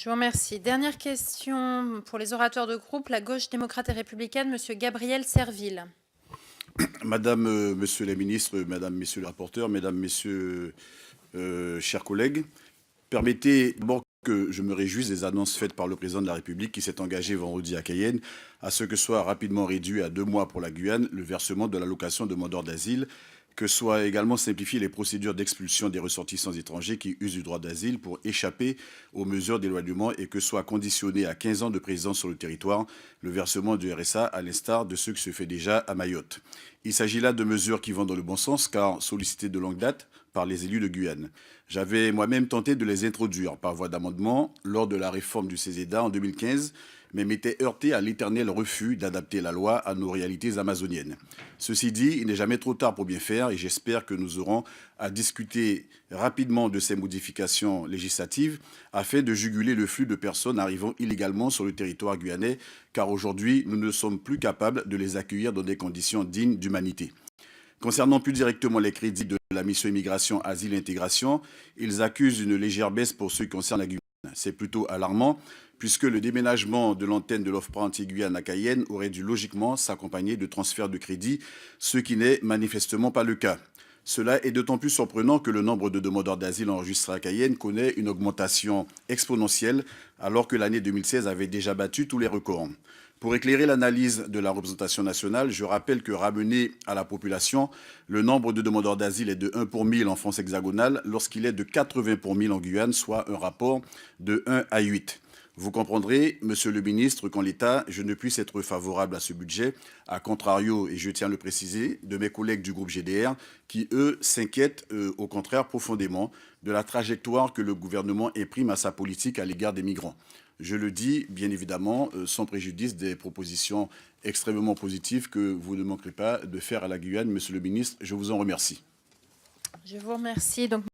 Je vous remercie. Dernière question pour les orateurs de groupe, la gauche démocrate et républicaine, Monsieur Gabriel Serville. Madame, Monsieur les ministres, Madame, Messieurs les rapporteurs, Mesdames, Messieurs, chers collègues, permettez d'abord que je me réjouisse des annonces faites par le président de la République qui s'est engagé vendredi à Cayenne à ce que soit rapidement réduit à 2 mois pour la Guyane le versement de l'allocation demandeur d'asile, que soient également simplifiées les procédures d'expulsion des ressortissants étrangers qui usent du droit d'asile pour échapper aux mesures d'éloignement et que soit conditionné à 15 ans de présence sur le territoire le versement du RSA à l'instar de ce qui se fait déjà à Mayotte. Il s'agit là de mesures qui vont dans le bon sens car sollicitées de longue date par les élus de Guyane. J'avais moi-même tenté de les introduire par voie d'amendement lors de la réforme du CESEDA en 2015, mais m'étais heurté à l'éternel refus d'adapter la loi à nos réalités amazoniennes. Ceci dit, il n'est jamais trop tard pour bien faire et j'espère que nous aurons à discuter rapidement de ces modifications législatives afin de juguler le flux de personnes arrivant illégalement sur le territoire guyanais, car aujourd'hui, nous ne sommes plus capables de les accueillir dans des conditions dignes d'humanité. Concernant plus directement les crédits de la mission immigration, asile et intégration, ils accusent une légère baisse pour ce qui concerne la Guyane. C'est plutôt alarmant puisque le déménagement de l'antenne de l'OFPRA anti-Guyane à Cayenne aurait dû logiquement s'accompagner de transferts de crédits, ce qui n'est manifestement pas le cas. Cela est d'autant plus surprenant que le nombre de demandeurs d'asile enregistrés à Cayenne connaît une augmentation exponentielle alors que l'année 2016 avait déjà battu tous les records. Pour éclairer l'analyse de la représentation nationale, je rappelle que ramené à la population, le nombre de demandeurs d'asile est de 1 pour 1000 en France hexagonale lorsqu'il est de 80 pour 1000 en Guyane, soit un rapport de 1 à 8. Vous comprendrez, Monsieur le ministre, qu'en l'état, je ne puisse être favorable à ce budget, à contrario, et je tiens à le préciser, de mes collègues du groupe GDR, qui, eux, s'inquiètent au contraire profondément de la trajectoire que le gouvernement imprime à sa politique à l'égard des migrants. Je le dis, bien évidemment, sans préjudice des propositions extrêmement positives que vous ne manquerez pas de faire à la Guyane. Monsieur le ministre, je vous en remercie. Je vous remercie. Donc,